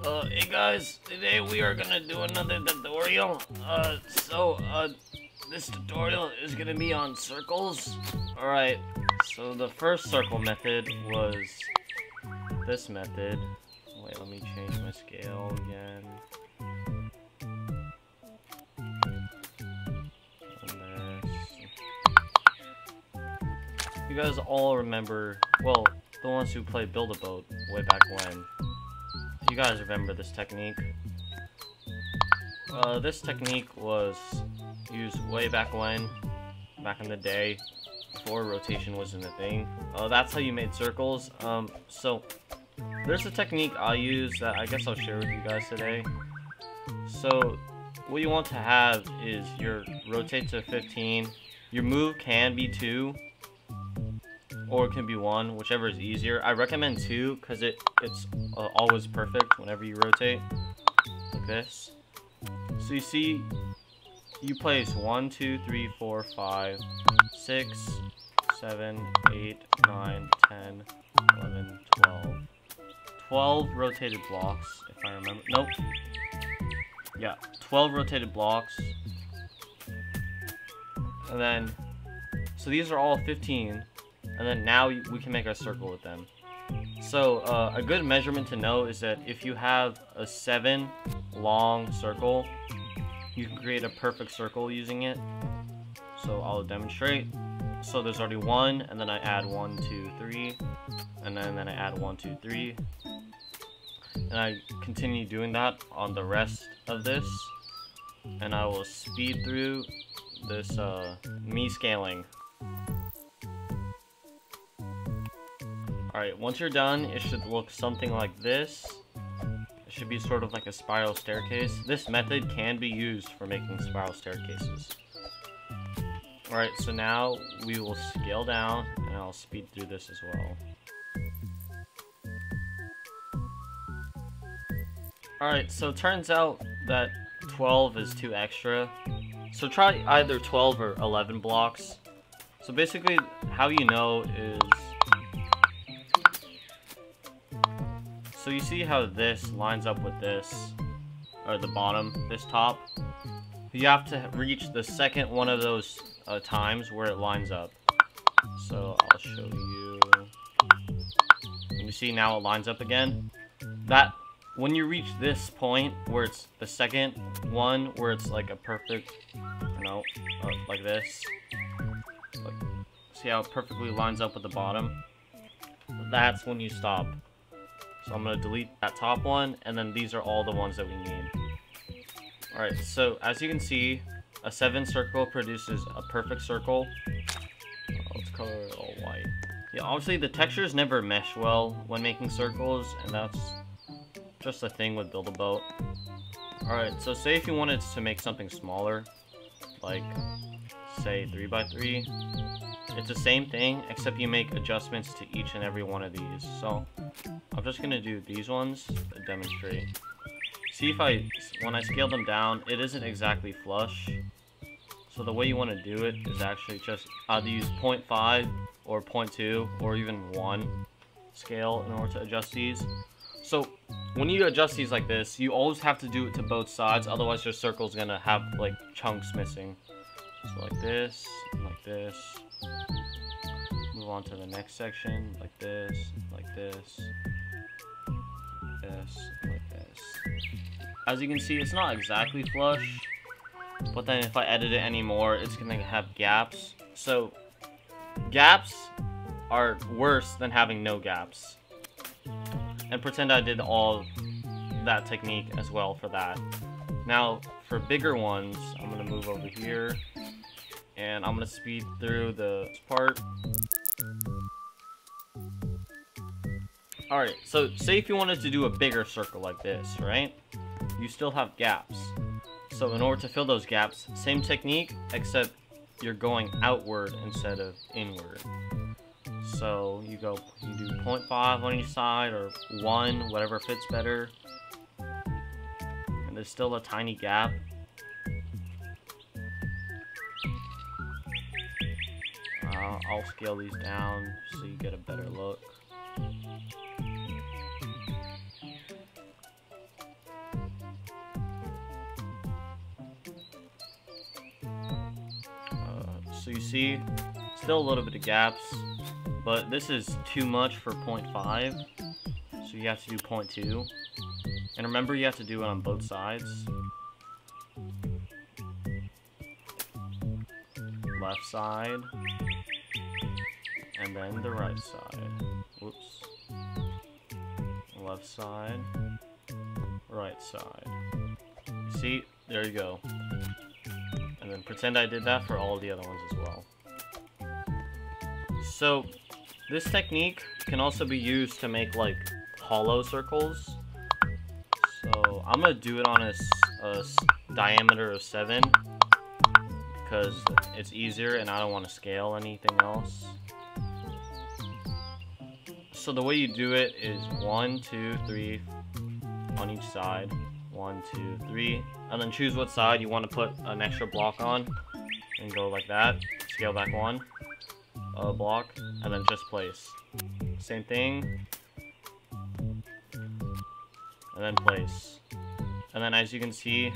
Hey guys, today we are gonna do another tutorial. This tutorial is gonna be on circles. Alright, so the first circle method was this method. Wait, let me change my scale again. And this. You guys all remember, well, the ones who played Build-A-Boat way back when. You guys remember this technique. This technique was used way back when, back in the day, before rotation wasn't a thing. That's how you made circles. So there's a technique I use that I guess I'll share with you guys today. So what you want to have is your rotate to 15. Your move can be 2. Or it can be 1, whichever is easier. I recommend 2 because it's always perfect whenever you rotate, like this. So you see, you place 1, 2, 3, 4, 5, 6, 7, 8, 9, 10, 11, 12. 12 rotated blocks, if I remember. Nope. Yeah, 12 rotated blocks. And then, so these are all 15. And then now we can make our circle with them. So a good measurement to know is that if you have a 7 long circle, you can create a perfect circle using it. So I'll demonstrate. So there's already 1, and then I add 1, 2, 3, and then I add 1, 2, 3, and I continue doing that on the rest of this, and I will speed through this me scaling. Alright, once you're done, it should look something like this. It should be sort of like a spiral staircase. This method can be used for making spiral staircases. Alright, so now we will scale down, and I'll speed through this as well. Alright, so it turns out that 12 is too extra. So try either 12 or 11 blocks. So basically, how you know is... So you see how this lines up with this, or the bottom, this top? You have to reach the second one of those times where it lines up. So I'll show you. You see now it lines up again? That, when you reach this point where it's the second one, where it's like a perfect, like this. Like, see how it perfectly lines up with the bottom? That's when you stop. So I'm going to delete that top one, and then these are all the ones that we need. Alright, so as you can see, a 7 circle produces a perfect circle. Let's color it all white. Yeah, obviously the textures never mesh well when making circles, and that's just a thing with Build-A-Boat. Alright, so say if you wanted to make something smaller, like, say 3x3, it's the same thing, except you make adjustments to each and every one of these. So I'm just gonna do these ones to demonstrate. See if when I scale them down, it isn't exactly flush. So the way you want to do it is actually just either use 0.5 or 0.2 or even 1 scale in order to adjust these. So when you adjust these like this, you always have to do it to both sides, otherwise your circle's gonna have like chunks missing. So like this, and like this. Move on to the next section, like this, like this, like this. As you can see, it's not exactly flush, but then if I edit it anymore, it's gonna have gaps. So gaps are worse than having no gaps. And pretend I did all that technique as well for that. Now for bigger ones, I'm gonna move over here, and I'm gonna speed through this part. Alright, so say if you wanted to do a bigger circle like this, right? You still have gaps. So in order to fill those gaps, same technique, except you're going outward instead of inward. So you do 0.5 on each side, or 1, whatever fits better. And there's still a tiny gap. I'll scale these down so you get a better look. So you see, still a little bit of gaps, but this is too much for 0.5, so you have to do 0.2. And remember, you have to do it on both sides. Left side, and then the right side. Whoops. Left side, right side. See, there you go. And then pretend I did that for all the other ones as well. So, this technique can also be used to make like hollow circles. So, I'm gonna do it on a diameter of 7 because it's easier and I don't want to scale anything else. So the way you do it is 1, 2, 3 on each side. 1, 2, 3, and then choose what side you want to put an extra block on, and go like that. Scale back 1 block, and then just place. Same thing, and then place. And then as you can see,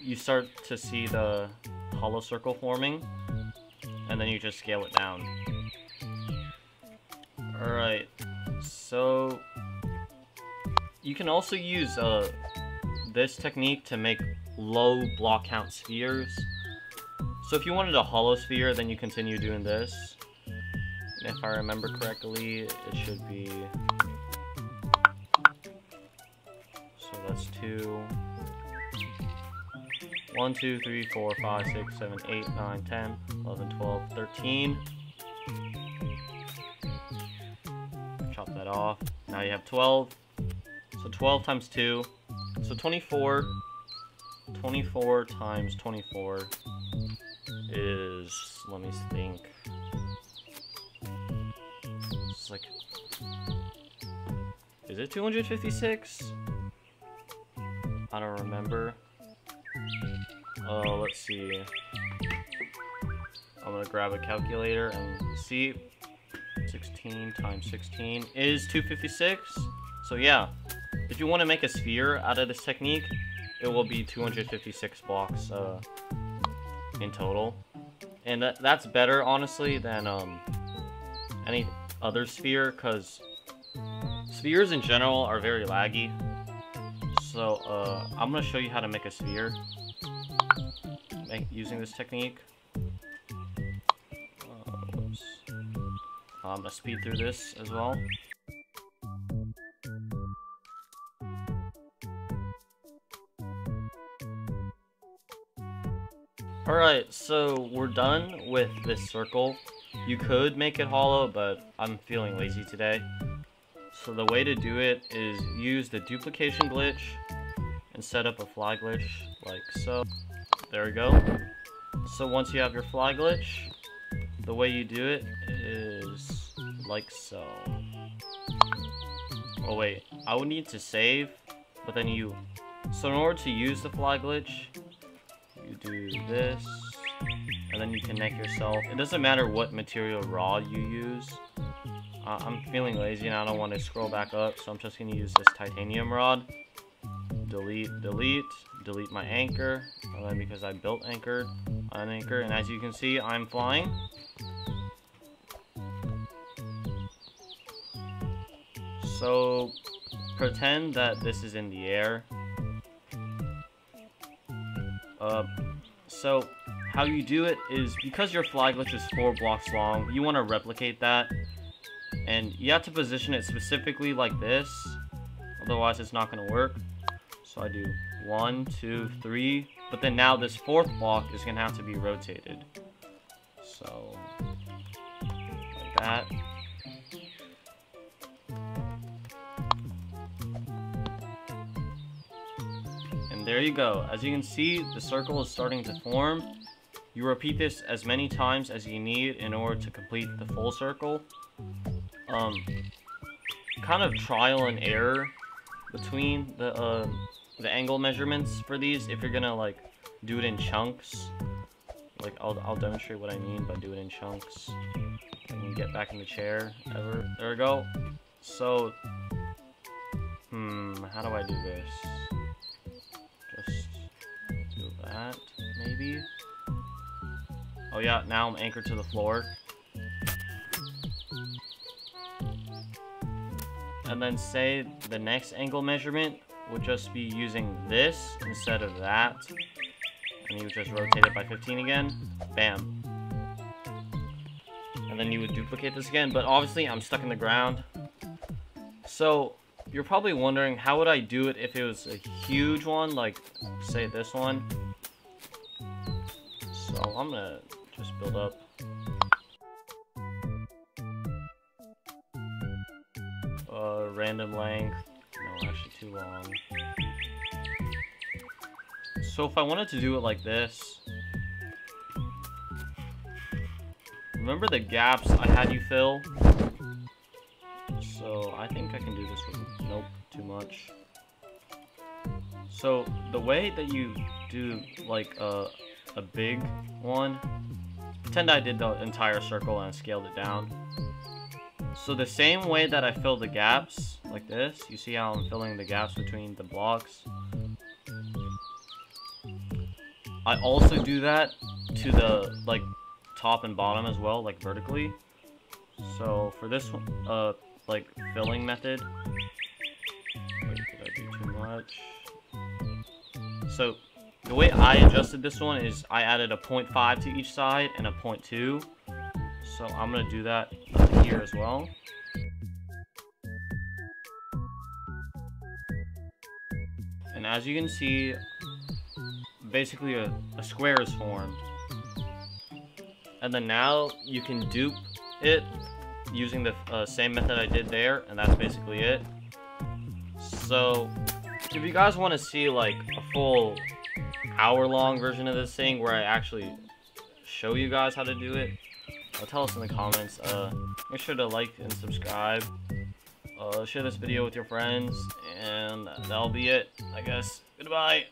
you start to see the hollow circle forming, and then you just scale it down. Alright, so you can also use this technique to make low block count spheres. So if you wanted a hollow sphere, then you continue doing this. And if I remember correctly, it should be... So that's 2... 1, 2, 3, 4, 5, 6, 7, 8, 9, 10, 11, 12, 13. Chop that off. Now you have 12. So 12 times 2. So 24. 24 times 24 is, let me think. It's like, is it 256? I don't remember. Let's see. I'm gonna grab a calculator and see. 16 times 16 is 256. So yeah, if you want to make a sphere out of this technique, it will be 256 blocks in total. And that's better, honestly, than any other sphere, because spheres in general are very laggy. So I'm going to show you how to make a sphere using this technique. Whoops. I'm going to speed through this as well. Alright, so we're done with this circle. You could make it hollow, but I'm feeling lazy today. So the way to do it is use the duplication glitch and set up a fly glitch like so. There we go. So once you have your fly glitch, the way you do it is like so. Oh wait, I would need to save, but then so in order to use the fly glitch, you do this, and then you connect yourself. It doesn't matter what material rod you use. I'm feeling lazy and I don't want to scroll back up, so I'm just going to use this titanium rod. Delete, delete, delete my anchor, and then because I built anchor, unanchor, and as you can see, I'm flying. So pretend that this is in the air. So how you do it is, because your fly glitch is 4 blocks long, you want to replicate that, and you have to position it specifically like this, otherwise it's not going to work. So I do 1, 2, 3, but then now this 4th block is going to have to be rotated. So like that. And there you go. As you can see, the circle is starting to form. You repeat this as many times as you need in order to complete the full circle. Kind of trial and error between the angle measurements for these. If you're gonna like do it in chunks, like I'll demonstrate what I mean by do it in chunks. And you get back in the chair. There we go. So, how do I do this? Just do that, maybe. Oh yeah, now I'm anchored to the floor. And then say the next angle measurement would just be using this instead of that. And you would just rotate it by 15 again. Bam. And then you would duplicate this again, but obviously I'm stuck in the ground. So you're probably wondering, how would I do it if it was a huge one, like say this one? So I'm gonna just build up. Random length. No, actually too long. So if I wanted to do it like this, remember the gaps I had you fill? So I think I can do this with, nope, too much. So the way that you do like a big one, pretend I did the entire circle and I scaled it down. So the same way that I fill the gaps, like this, you see how I'm filling the gaps between the blocks? I also do that to the, like, top and bottom as well, like, vertically. So for this one, like, filling method... Wait, did I do too much? So, the way I adjusted this one is I added a 0.5 to each side and a 0.2. So I'm going to do that here as well. And as you can see, basically a square is formed. And then now you can dupe it using the same method I did there, and that's basically it. So if you guys want to see like a full hour-long version of this thing where I actually show you guys how to do it, tell us in the comments. Make sure to like and subscribe. Share this video with your friends, and that'll be it, I guess. Goodbye.